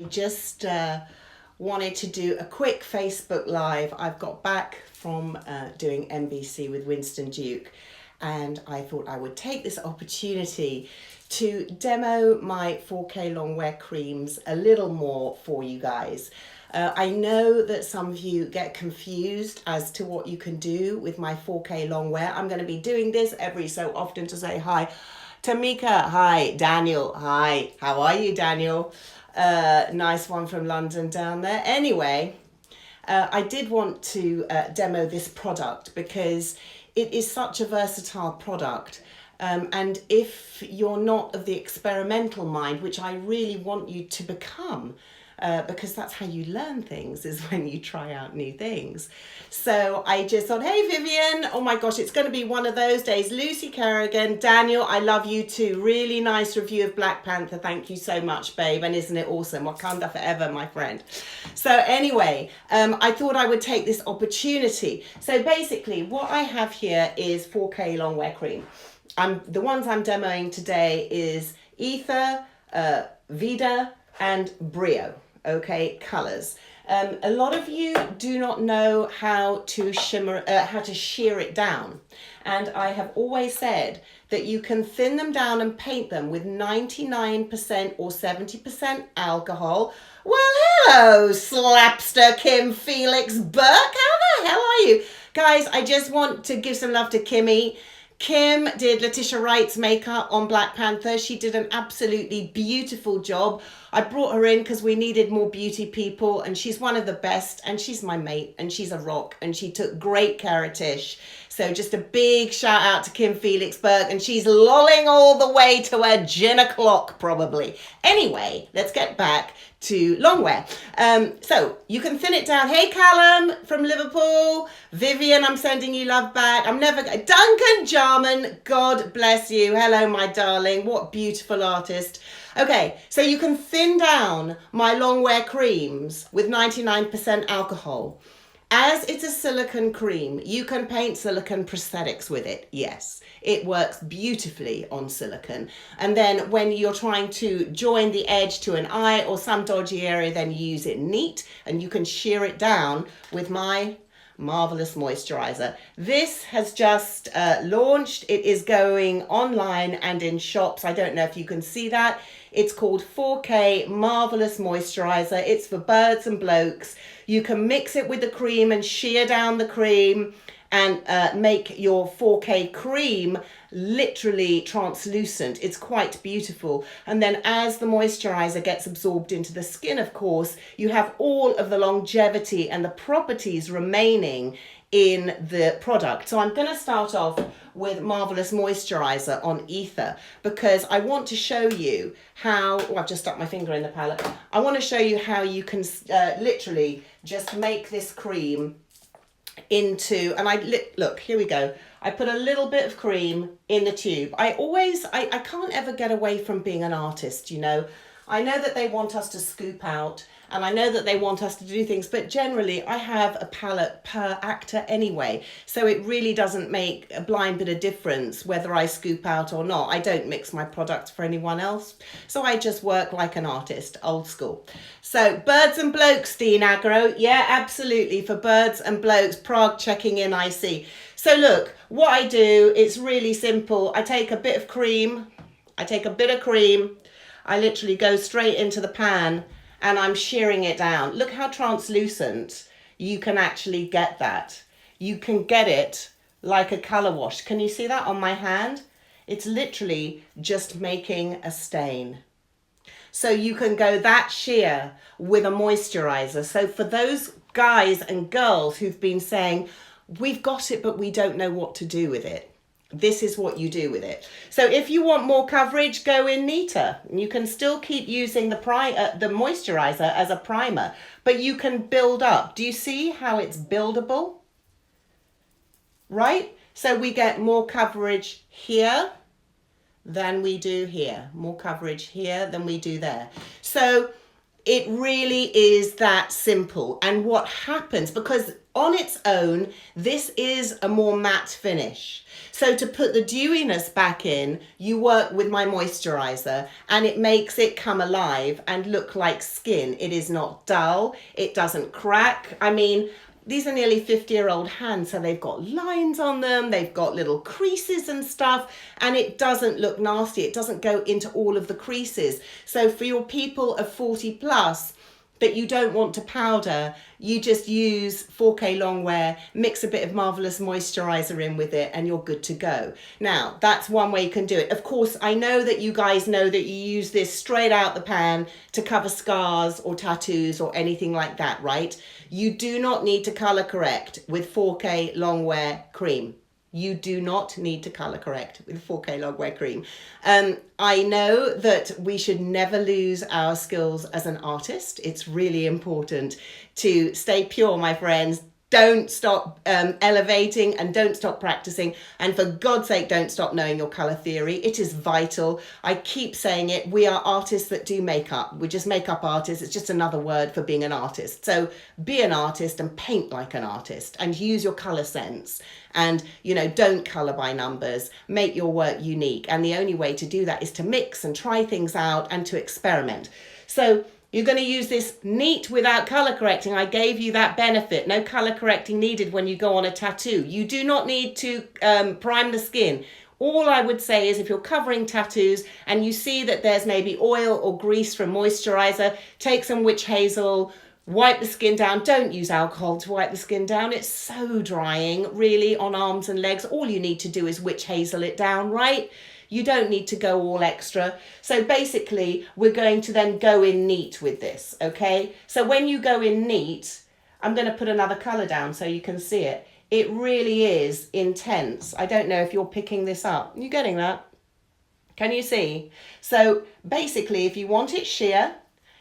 Just wanted to do a quick Facebook Live. I've got back from doing NBC with Winston Duke, and I thought I would take this opportunity to demo my 4K Longwear creams a little more for you guys. I know that some of you get confused as to what you can do with my 4K Longwear. I'm going to be doing this every so often to say hi. Tamika, hi. Daniel, hi. How are you, Daniel? Nice one from London down there. Anyway, I did want to demo this product because it is such a versatile product. And if you're not of the experimental mind, which I really want you to become, because that's how you learn things, is when you try out new things. So I just thought, hey Vivian, oh my gosh, it's going to be one of those days. Lucy Kerrigan, Daniel, I love you too. Really nice review of Black Panther. Thank you so much, babe. And isn't it awesome? Wakanda forever, my friend. So anyway, I thought I would take this opportunity. So basically what I have here is 4K Longwear Cream. The ones I'm demoing today is Ether, Vida, and Brio. Okay, colors. A lot of you do not know how to shear it down. And I have always said that you can thin them down and paint them with 99% or 70% alcohol. Well, hello, Slapster Kim Felix Burke. How the hell are you? Guys, I just want to give some love to Kimmy. Kim did Letitia Wright's makeup on Black Panther. She did an absolutely beautiful job. I brought her in because we needed more beauty people, and she's one of the best, and she's my mate, and she's a rock, and she took great care of Tish. So just a big shout out to Kim Felixberg, and she's lolling all the way to her gin o'clock probably. Anyway, let's get back to Longwear. So you can thin it down. Hey Callum from Liverpool. Vivian, I'm sending you love back. Duncan Jarman, God bless you. Hello, my darling. What beautiful artist. Okay, so you can thin down my Longwear creams with 99% alcohol. As it's a silicone cream, you can paint silicone prosthetics with it. Yes, it works beautifully on silicone. And then when you're trying to join the edge to an eye or some dodgy area, then you use it neat, and you can shear it down with my Marvellous Moisturizer. This has just launched. It is going online and in shops. I don't know if you can see that. It's called 4K Marvellous Moisturizer. It's for birds and blokes. You can mix it with the cream and shear down the cream and make your 4K cream literally translucent. It's quite beautiful. And then as the moisturizer gets absorbed into the skin, of course, you have all of the longevity and the properties remaining in the product. So I'm going to start off with Marvellous Moisturizer on Ether because I want to show you how, I've just stuck my finger in the palette. I want to show you how you can literally just make this cream into, and look, here we go. I put a little bit of cream in the tube. I can't ever get away from being an artist, you know. I know that they want us to scoop out, and I know that they want us to do things, but generally I have a palette per actor anyway, so it really doesn't make a blind bit of difference whether I scoop out or not. I don't mix my products for anyone else, so I just work like an artist, old school. So birds and blokes, Dean Agro, yeah, absolutely, for birds and blokes. Prague checking in, I see. So look, what I do, it's really simple. I take a bit of cream, I literally go straight into the pan and I'm shearing it down. Look how translucent you can actually get that. You can get it like a color wash. Can you see that on my hand? It's literally just making a stain. So you can go that sheer with a moisturizer. So for those guys and girls who've been saying, we've got it, but we don't know what to do with it, this is what you do with it. So if you want more coverage, go in neater. You can still keep using the moisturizer as a primer, but you can build up. Do you see how it's buildable? Right? So we get more coverage here than we do here. More coverage here than we do there. So It really is that simple. And what happens, because on its own, this is a more matte finish. So to put the dewiness back in, you work with my moisturizer and it makes it come alive and look like skin. It is not dull. It doesn't crack. I mean, these are nearly 50-year-old hands, so they've got lines on them, they've got little creases and stuff, and it doesn't look nasty. It doesn't go into all of the creases. So for your people of 40 plus that you don't want to powder, you just use 4K Longwear, mix a bit of Marvellous moisturizer in with it, and you're good to go. Now, that's one way you can do it. Of course, I know that you guys know that you use this straight out the pan to cover scars or tattoos or anything like that, right? You do not need to color correct with 4K Longwear Creme. You do not need to color correct with 4K Longwear Creme. I know that we should never lose our skills as an artist. It's really important to stay pure, my friends. Don't stop elevating and don't stop practicing. And for God's sake, don't stop knowing your color theory. It is vital. I keep saying it. We are artists that do makeup. We're just makeup artists. It's just another word for being an artist. So be an artist and paint like an artist and use your color sense. And, you know, don't color by numbers. Make your work unique. And the only way to do that is to mix and try things out and to experiment. So you're going to use this neat without color correcting. I gave you that benefit. No color correcting needed when you go on a tattoo. You do not need to prime the skin. All I would say is if you're covering tattoos and you see that there's maybe oil or grease from moisturizer, take some witch hazel, wipe the skin down. Don't use alcohol to wipe the skin down. It's so drying, really, on arms and legs. All you need to do is witch hazel it down, right? You don't need to go all extra. So basically, we're going to then go in neat with this, okay? So when you go in neat, I'm going to put another colour down so you can see it. It really is intense. I don't know if you're picking this up. Are you getting that? Can you see? So basically, if you want it sheer,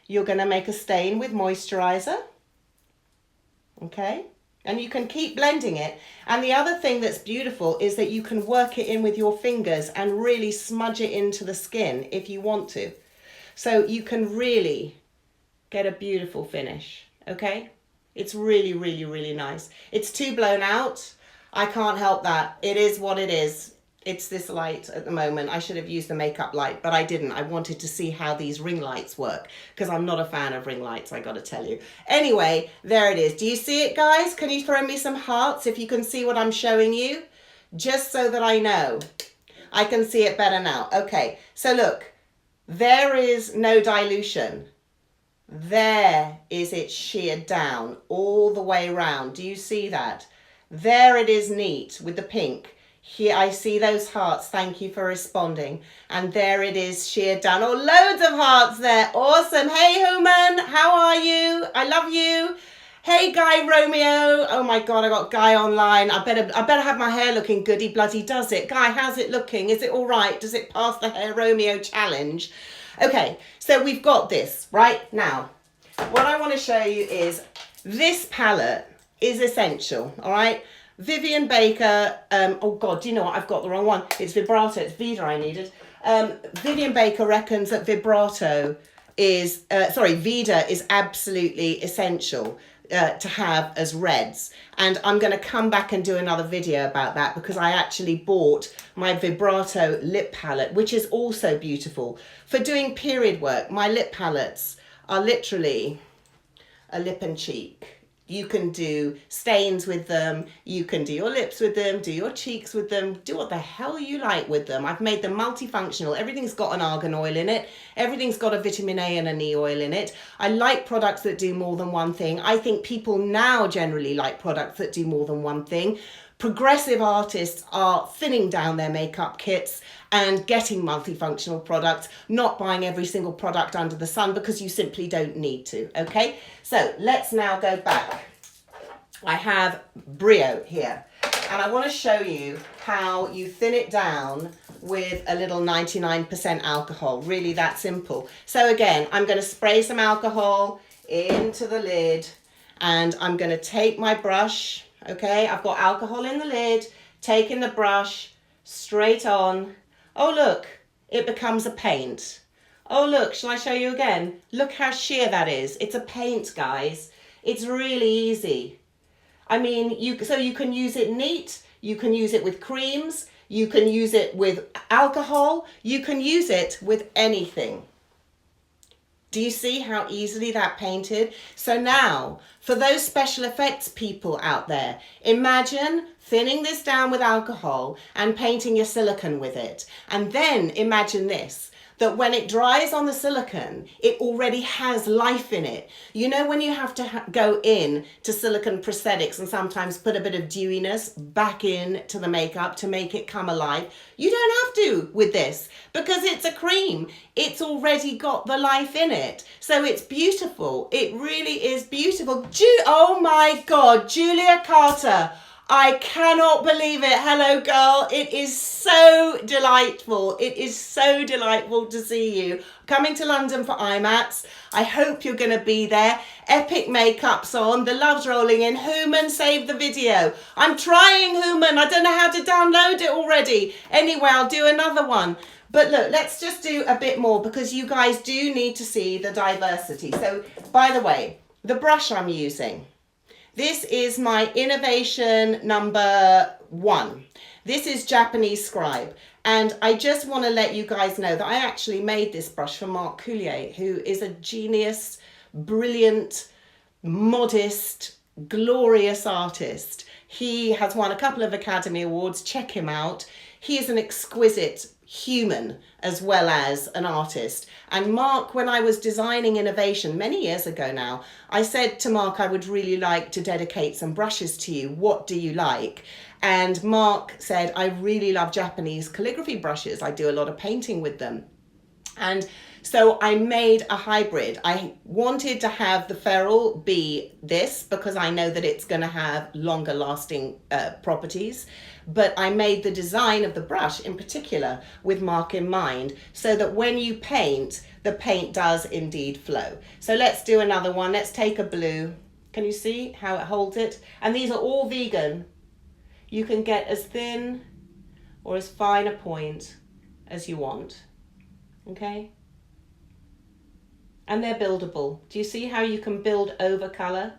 you're going to make a stain with moisturizer, okay? And you can keep blending it. And the other thing that's beautiful is that you can work it in with your fingers and really smudge it into the skin if you want to. So you can really get a beautiful finish, okay? It's really, really, really nice. It's too blown out. I can't help that. It is what it is. It's this light at the moment. I should have used the makeup light, but I didn't. I wanted to see how these ring lights work because I'm not a fan of ring lights, I got to tell you. Anyway, there it is. Do you see it, guys? Can you throw me some hearts if you can see what I'm showing you? Just so that I know. I can see it better now. Okay, so look, there is no dilution. There is it sheared down all the way around. Do you see that? There it is neat with the pink. Here, I see those hearts. Thank you for responding. And there it is, sheared down. Oh, loads of hearts there. Awesome. Hey, Human, how are you? I love you. Hey, Guy Romeo. Oh my God, I got Guy online. I better have my hair looking good. He bloody does it. Guy, how's it looking? Is it all right? Does it pass the Hair Romeo challenge? Okay, so we've got this right now. What I want to show you is this palette is essential, all right? Vivian Baker, oh God, do you know what? I've got the wrong one. It's Vibrato, it's Vida I needed. Vivian Baker reckons that Vida is absolutely essential to have as reds. And I'm going to come back and do another video about that because I actually bought my Vibrato lip palette, which is also beautiful. For doing period work, my lip palettes are literally a lip and cheek. You can do stains with them, you can do your lips with them, do your cheeks with them, do what the hell you like with them. I've made them multifunctional. Everything's got an argan oil in it. Everything's got a vitamin A and a E oil in it. I like products that do more than one thing. I think people now generally like products that do more than one thing. Progressive artists are thinning down their makeup kits and getting multifunctional products, not buying every single product under the sun because you simply don't need to, okay? So let's now go back. I have Brio here and I want to show you how you thin it down with a little 99% alcohol, really that simple. So again, I'm going to spray some alcohol into the lid and I'm going to take my brush. Okay, I've got alcohol in the lid, taking the brush straight on. Oh, look, it becomes a paint. Oh, look, shall I show you again? Look how sheer that is. It's a paint, guys. It's really easy. I mean, so you can use it neat, you can use it with creams, you can use it with alcohol, you can use it with anything. Do you see how easily that painted? So now, for those special effects people out there, imagine thinning this down with alcohol and painting your silicone with it. And then imagine this, that when it dries on the silicone, it already has life in it. You know when you have to go in to silicone prosthetics and sometimes put a bit of dewiness back in to the makeup to make it come alive? You don't have to with this because it's a cream. It's already got the life in it. So it's beautiful. It really is beautiful. Oh my God, Julia Carter. I cannot believe it. Hello, girl. It is so delightful. It is so delightful to see you. Coming to London for IMATS. I hope you're going to be there. Epic makeup's on. The love's rolling in. Human, save the video. I'm trying, Human. I don't know how to download it already. Anyway, I'll do another one. But look, let's just do a bit more because you guys do need to see the diversity. So, by the way, the brush I'm using. This is my innovation number 1. This is Japanese Scribe. And I just want to let you guys know that I actually made this brush for Mark Coulier, who is a genius, brilliant, modest, glorious artist. He has won a couple of Academy Awards. Check him out. He is an exquisite human as well as an artist. And Mark, when I was designing innovation many years ago now, I said to Mark, I would really like to dedicate some brushes to you. What do you like? And Mark said, I really love Japanese calligraphy brushes. I do a lot of painting with them. And so I made a hybrid. I wanted to have the ferrule be this because I know that it's going to have longer lasting properties. But I made the design of the brush in particular with Mark in mind so that when you paint, the paint does indeed flow. So let's do another one. Let's take a blue. Can you see how it holds it? And these are all vegan. You can get as thin or as fine a point as you want. Okay? And they're buildable. Do you see how you can build over color?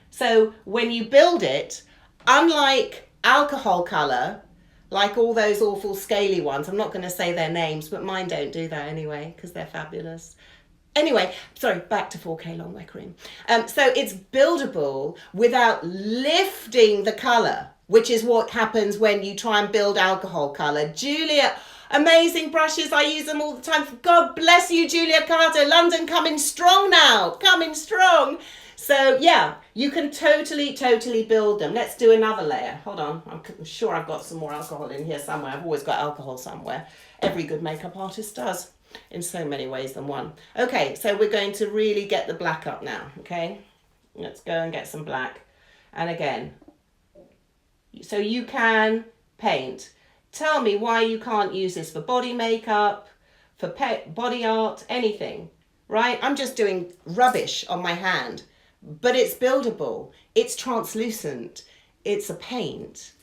So when you build it, unlike alcohol color, like all those awful scaly ones, I'm not going to say their names, but mine don't do that anyway because they're fabulous. Anyway, sorry, back to 4K Longwear Creme. So it's buildable without lifting the color, which is what happens when you try and build alcohol color. Julia, amazing brushes. I use them all the time. God bless you, Julia Carter. London coming strong now. Coming strong. So yeah, you can totally build them. Let's do another layer. Hold on. I'm sure I've got some more alcohol in here somewhere. I've always got alcohol somewhere. Every good makeup artist does in so many ways than one. Okay, so we're going to really get the black up now. Okay, let's go and get some black. And again, so you can paint. Tell me why you can't use this for body makeup, for body art, anything, right? I'm just doing rubbish on my hand, but it's buildable. It's translucent. It's a paint.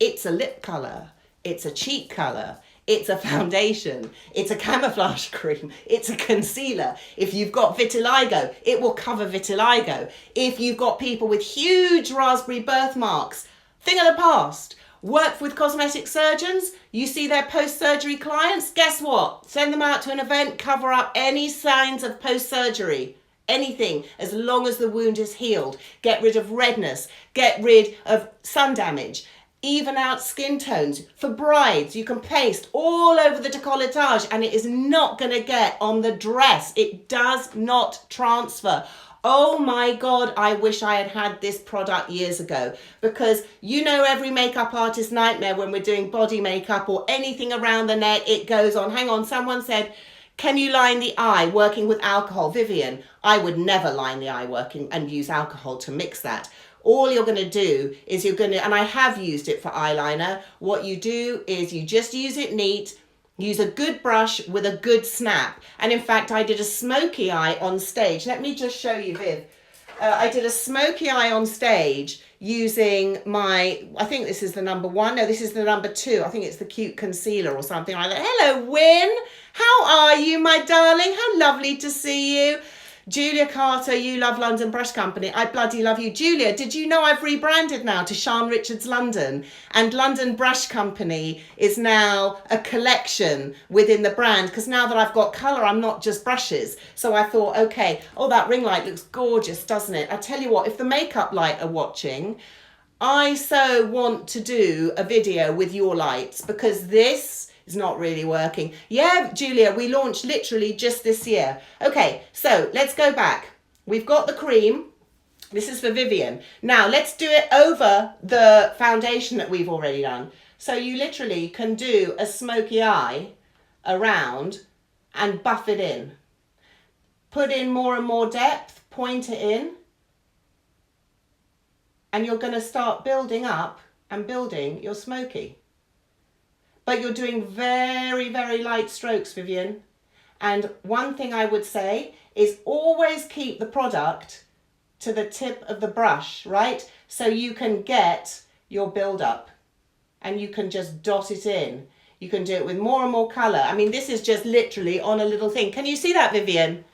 It's a lip color. It's a cheek color. It's a foundation. It's a camouflage cream. It's a concealer. If you've got vitiligo, it will cover vitiligo. If you've got people with huge raspberry birthmarks, thing of the past. Work with cosmetic surgeons. You see their post-surgery clients. Guess what? Send them out to an event, cover up any signs of post-surgery. Anything, as long as the wound is healed. Get rid of redness. Get rid of sun damage. Even out skin tones. For brides, you can paste all over the décolletage and it is not going to get on the dress. It does not transfer. Oh my God, I wish I had had this product years ago, because you know every makeup artist's nightmare when we're doing body makeup or anything around the neck, it goes on. Hang on, someone said, can you line the eye working with alcohol? Vivian, I would never line the eye working and use alcohol to mix that. All you're going to do is and I have used it for eyeliner, what you do is you just use it neat. Use a good brush with a good snap. And in fact, I did a smoky eye on stage. Let me just show you, Viv. I did a smoky eye on stage using my, I think this is the number 1. No, this is the number 2. I think it's the Cute Concealer or something like that. Hello, Win. How are you, my darling? How lovely to see you. Julia Carter, you love London Brush Company. I bloody love you. Julia, did you know I've rebranded now to Siân Richards London? And London Brush Company is now a collection within the brand, because now that I've got colour, I'm not just brushes. So I thought, okay, oh, that ring light looks gorgeous, doesn't it? I tell you what, if the makeup light are watching, I so want to do a video with your lights, because this is not really working. Yeah, Julia, we launched literally just this year. Okay, so let's go back. We've got the cream. This is for Vivian. Now let's do it over the foundation that we've already done. So you literally can do a smoky eye around and buff it in. Put in more and more depth, point it in, and you're going to start building up and building your smoky. But you're doing very, very light strokes, Vivian. And one thing I would say is always keep the product to the tip of the brush, right? So you can get your build up and you can just dot it in. You can do it with more and more colour. I mean, this is just literally on a little thing. Can you see that, Vivian?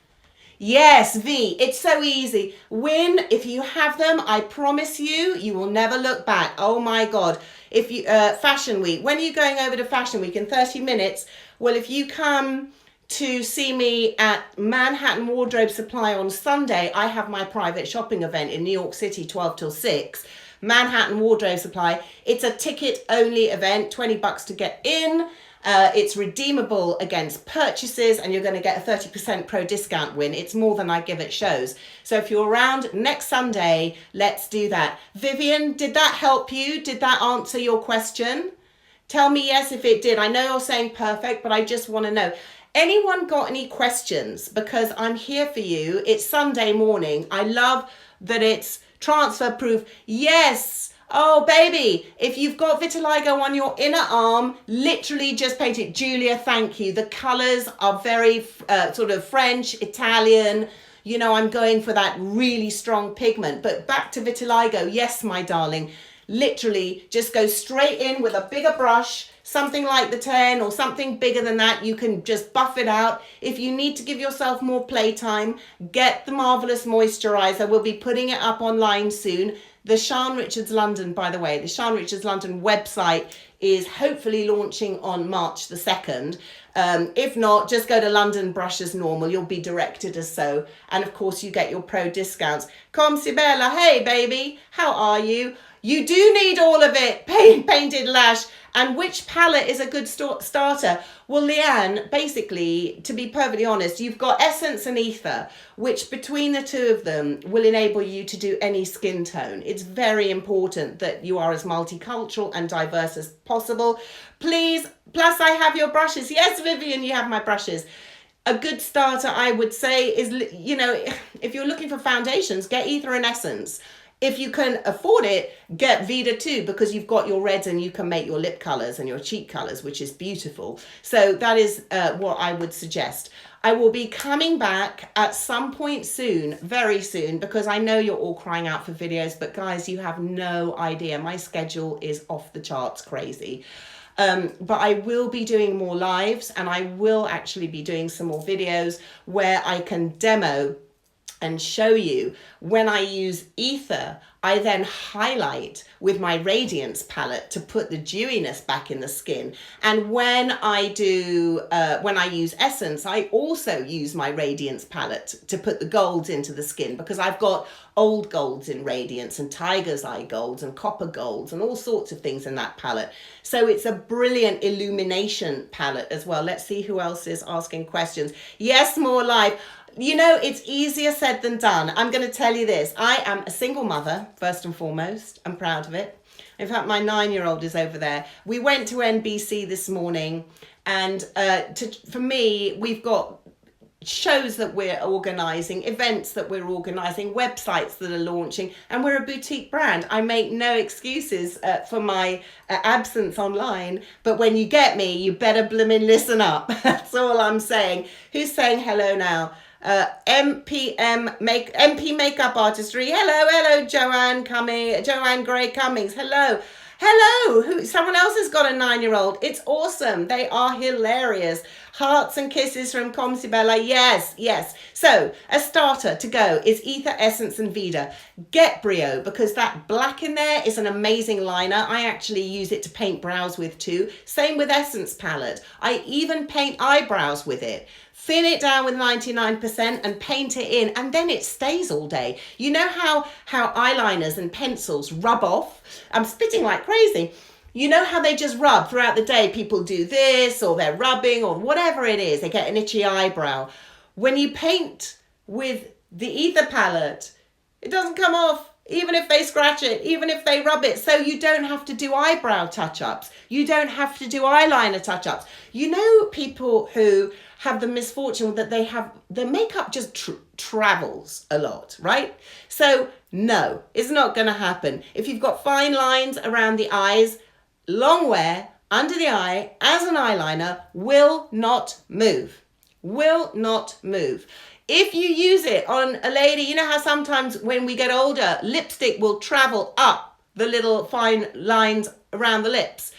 Yes, V, it's so easy. Win, if you have them, I promise you, you will never look back. Oh my God. If you, Fashion Week, when are you going over to Fashion Week? In 30 minutes? Well, if you come to see me at Manhattan Wardrobe Supply on Sunday, I have my private shopping event in New York City, 12 till 6. Manhattan Wardrobe Supply. It's a ticket only event, $20 to get in. It's redeemable against purchases, and you're going to get a 30% pro discount win. It's more than I give at shows. So if you're around next Sunday, let's do that. Vivian, did that help you? Did that answer your question? Tell me yes if it did. I know you're saying perfect, but I just want to know. Anyone got any questions? Because I'm here for you. It's Sunday morning. I love that it's transfer proof. Yes. Oh, baby, if you've got vitiligo on your inner arm, literally just paint it. Julia, thank you. The colours are very sort of French, Italian. You know, I'm going for that really strong pigment. But back to vitiligo. Yes, my darling. Literally just go straight in with a bigger brush, something like the 10 or something bigger than that. You can just buff it out. If you need to give yourself more playtime, get the Marvellous Moisturizer. We'll be putting it up online soon. The Siân Richards London, by the way, the Siân Richards London website is hopefully launching on March the 2nd. If not, just go to London Brush as normal. You'll be directed as so. And of course, you get your pro discounts. Come, Sibella. Hey, baby. How are you? You do need all of it. Painted Lash. And which palette is a good starter? Well, Leanne, basically, to be perfectly honest, you've got Essence and Ether, which between the two of them will enable you to do any skin tone. It's very important that you are as multicultural and diverse as possible. Please, plus I have your brushes. Yes, Vivian, you have my brushes. A good starter, I would say, is, you know, if you're looking for foundations, get Ether and Essence. If you can afford it, get Vida too, because you've got your reds and you can make your lip colours and your cheek colours, which is beautiful. So that is what I would suggest. I will be coming back at some point soon, very soon, because I know you're all crying out for videos, but guys, you have no idea. My schedule is off the charts crazy. But I will be doing more lives, and I will actually be doing some more videos where I can demo and show you when I use Ether, I then highlight with my Radiance palette to put the dewiness back in the skin. And when I do, when I use Essence, I also use my Radiance palette to put the golds into the skin, because I've got old golds in Radiance and Tiger's Eye golds and copper golds and all sorts of things in that palette. So it's a brilliant illumination palette as well. Let's see who else is asking questions. Yes, more live. You know, it's easier said than done. I'm going to tell you this. I am a single mother, first and foremost. I'm proud of it. In fact, my 9-year-old is over there. We went to NBC this morning, and for me, we've got shows that we're organising, events that we're organising, websites that are launching, and we're a boutique brand. I make no excuses for my absence online, but when you get me, you better blimmin' listen up. That's all I'm saying. Who's saying hello now? MP Makeup Artistry. Hello, Joanne Gray Cummings. Hello. Someone else has got a 9-year-old. It's awesome. They are hilarious. Hearts and kisses from Comsibella. Yes. So a starter to go is Ether, Essence and Vida. Get Brio, because that black in there is an amazing liner. I actually use it to paint brows with too. Same with Essence palette. I even paint eyebrows with it. Thin it down with 99% and paint it in, and then it stays all day. You know how eyeliners and pencils rub off? I'm spitting like crazy. You know how they just rub throughout the day? People do this, or they're rubbing, or whatever it is. They get an itchy eyebrow. When you paint with the Ether palette, it doesn't come off, even if they scratch it, even if they rub it. So you don't have to do eyebrow touch-ups. You don't have to do eyeliner touch-ups. You know, people who have the misfortune that their makeup just travels a lot, right? So no, it's not going to happen. If you've got fine lines around the eyes, Longwear under the eye as an eyeliner will not move. If you use it on a lady, you know how sometimes when we get older, lipstick will travel up the little fine lines around the lips.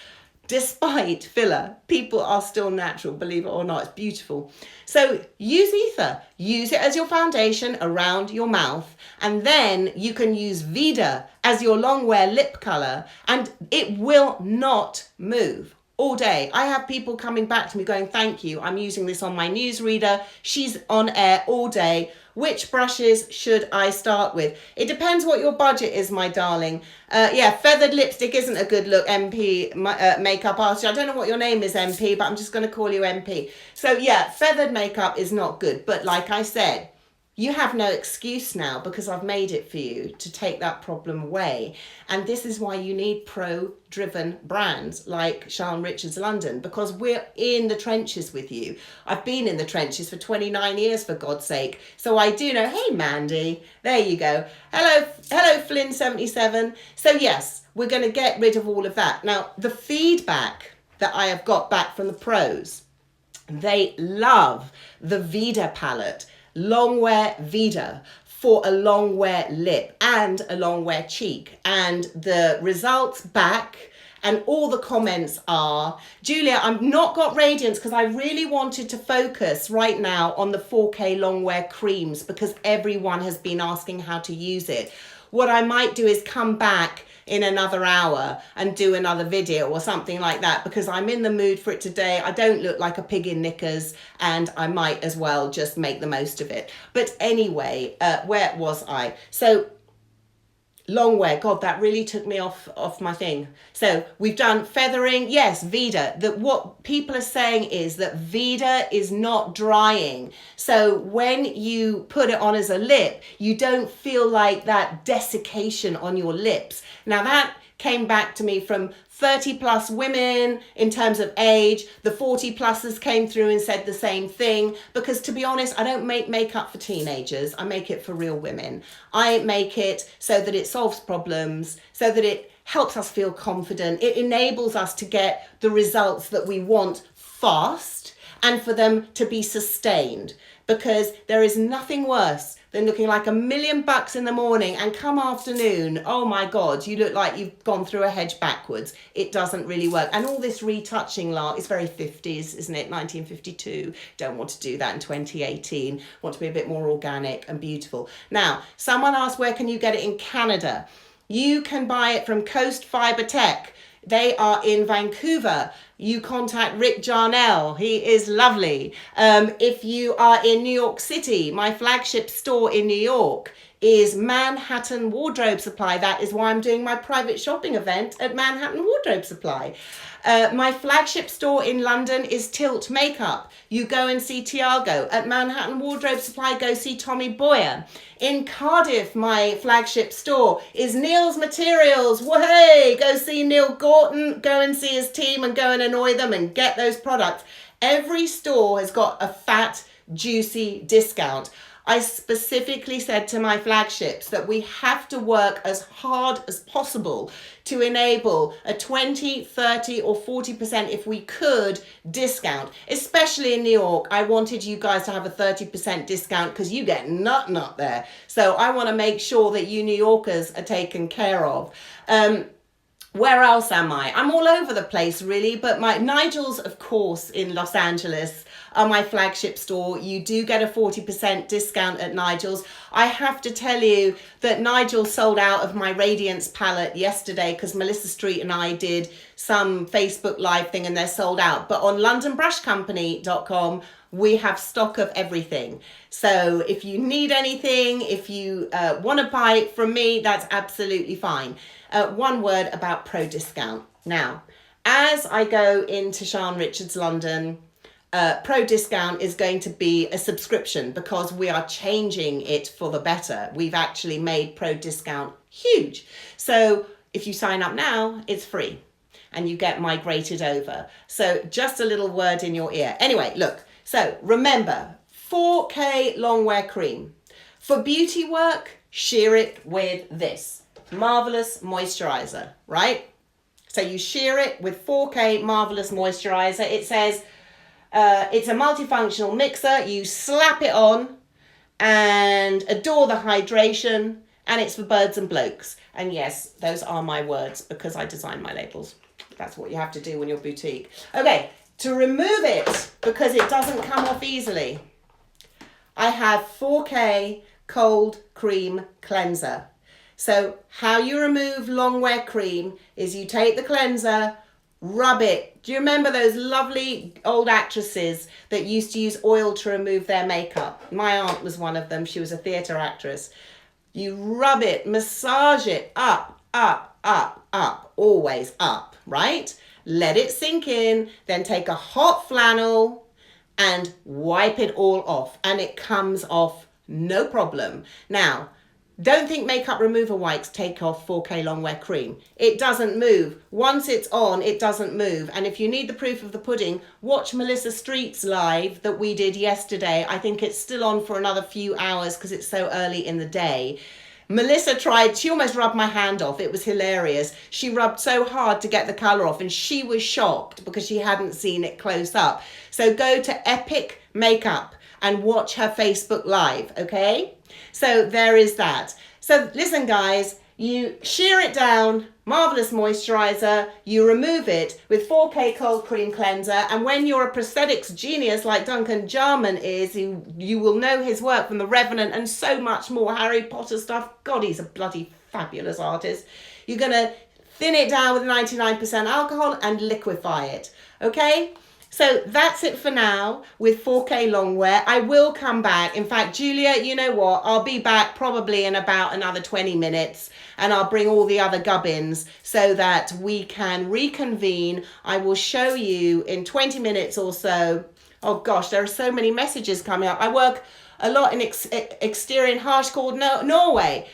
Despite filler, people are still natural, believe it or not. It's beautiful. So use Ether. Use it as your foundation around your mouth. And then you can use Vida as your Longwear lip color, and it will not move all day. I have people coming back to me going, thank you, I'm using this on my newsreader. She's on air all day. Which brushes should I start with? It depends what your budget is, my darling. Feathered lipstick isn't a good look, MP Makeup Artist. I don't know what your name is, MP, but I'm just going to call you MP. So yeah, feathered makeup is not good. But like I said, you have no excuse now, because I've made it for you to take that problem away. And this is why you need pro-driven brands like Siân Richards London, because we're in the trenches with you. I've been in the trenches for 29 years, for God's sake. So I do know. Hey, Mandy. There you go. Hello, Flynn77. So yes, we're going to get rid of all of that. Now, the feedback that I have got back from the pros, they love the Vida palette. Longwear Vida for a Longwear lip and a Longwear cheek, and the results back and all the comments are, Julia, I've not got radiance because I really wanted to focus right now on the 4K Longwear creams, because everyone has been asking how to use it. What I might do is come back in another hour and do another video or something like that, because I'm in the mood for it today. I don't look like a pig in knickers, and I might as well just make the most of it. But anyway, where was I? So Longwear, God, that really took me off my thing. So we've done feathering. Yes, Vida. What people are saying is that Vida is not drying. So when you put it on as a lip, you don't feel like that desiccation on your lips. Now that came back to me from 30 plus women in terms of age. The 40 pluses came through and said the same thing, because to be honest, I don't make makeup for teenagers. I make it for real women. I make it so that it solves problems, so that it helps us feel confident. It enables us to get the results that we want fast, and for them to be sustained, because there is nothing worse than looking like $1,000,000 in the morning, and come afternoon, oh my God, you look like you've gone through a hedge backwards. It doesn't really work. And all this retouching lark is very 50s, isn't it? 1952. Don't want to do that in 2018. Want to be a bit more organic and beautiful. Now, someone asked, where can you get it in Canada? You can buy it from Coast Fiber Tech. They are in Vancouver. You contact Rick Jarnell. He is lovely. If you are in New York City, my flagship store in New York is Manhattan Wardrobe Supply. That is why I'm doing my private shopping event at Manhattan Wardrobe Supply. My flagship store in London is Tilt Makeup. You go and see Tiago. At Manhattan Wardrobe Supply, go see Tommy Boyer. In Cardiff, my flagship store is Neil's Materials. Hey, go see Neil Gorton, go and see his team and go and annoy them and get those products. Every store has got a fat, juicy discount. I specifically said to my flagships that we have to work as hard as possible to enable a 20, 30 or 40% if we could discount, especially in New York. I wanted you guys to have a 30% discount because you get nut there. So I want to make sure that you New Yorkers are taken care of. Where else am I? I'm all over the place really, but my Nigel's, of course, in Los Angeles are my flagship store. You do get a 40% discount at Nigel's. I have to tell you that Nigel sold out of my Radiance palette yesterday because Melissa Street and I did some Facebook Live thing and they're sold out. But on londonbrushcompany.com, we have stock of everything. So if you need anything, if you want to buy it from me, that's absolutely fine. One word about pro discount. Now, as I go into Siân Richards London, pro discount is going to be a subscription because we are changing it for the better. We've actually made pro discount huge. So if you sign up now, it's free and you get migrated over. So just a little word in your ear. Anyway, look, so remember 4K Longwear Creme. For beauty work, sheer it with this. Marvellous Moisturizer, right? So you sheer it with 4K Marvellous Moisturizer. It says it's a multifunctional mixer. You slap it on and adore the hydration, and it's for birds and blokes. And yes, those are my words because I design my labels. That's what you have to do when you're boutique. Okay, to remove it, because it doesn't come off easily, I have 4K Cold Cream Cleanser. So how you remove Longwear Creme is you take the cleanser, rub it. Do you remember those lovely old actresses that used to use oil to remove their makeup? My aunt was one of them. She was a theatre actress. You rub it, massage it up, always up, right? Let it sink in, then take a hot flannel and wipe it all off, and it comes off no problem. Now, don't think makeup remover wipes take off 4K Longwear Creme. It doesn't move. Once it's on, it doesn't move. And if you need the proof of the pudding, watch Melissa Street's live that we did yesterday. I think it's still on for another few hours because it's so early in the day. Melissa tried, she almost rubbed my hand off. It was hilarious. She rubbed so hard to get the colour off and she was shocked because she hadn't seen it close up. So go to Epic Makeup and watch her Facebook Live, okay? So there is that. So listen guys, you shear it down, Marvellous Moisturizer, you remove it with 4K Cold Cream Cleanser, and when you're a prosthetics genius like Duncan Jarman is, you will know his work from The Revenant and so much more, Harry Potter stuff. God, he's a bloody fabulous artist. You're going to thin it down with 99% alcohol and liquefy it, okay? So that's it for now with 4K Longwear. I will come back. In fact, Julia, you know what? I'll be back probably in about another 20 minutes and I'll bring all the other gubbins so that we can reconvene. I will show you in 20 minutes or so. Oh gosh, there are so many messages coming up. I work a lot in exterior and harsh called Norway.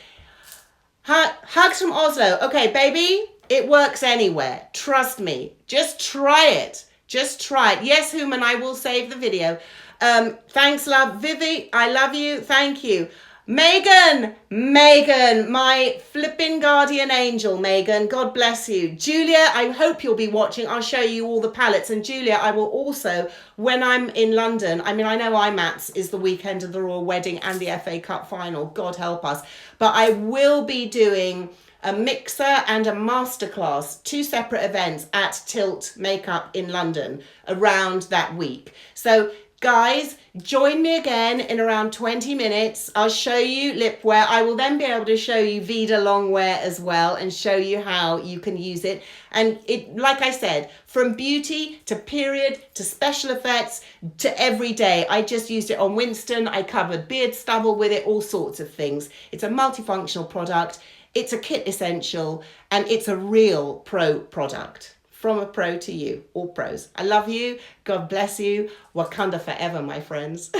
Hugs from Oslo. Okay, baby, it works anywhere. Trust me. Just try it. Just try it. Yes, Human, I will save the video. Thanks, love. Vivi, I love you. Thank you. Megan, my flipping guardian angel, Megan. God bless you. Julia, I hope you'll be watching. I'll show you all the palettes. And Julia, I will also, when I'm in London, I mean, I know IMATS is the weekend of the Royal Wedding and the FA Cup final. God help us. But I will be doing a mixer and a masterclass, 2 separate events at Tilt Makeup in London around that week. So guys, join me again in around 20 minutes. I'll show you lip wear. I will then be able to show you Vida Longwear as well and show you how you can use it. And it, like I said, from beauty to period to special effects to everyday. I just used it on Winston. I covered beard stubble with it, all sorts of things. It's a multifunctional product. It's a kit essential and it's a real pro product. From a pro to you, all pros. I love you. God bless you. Wakanda forever, my friends.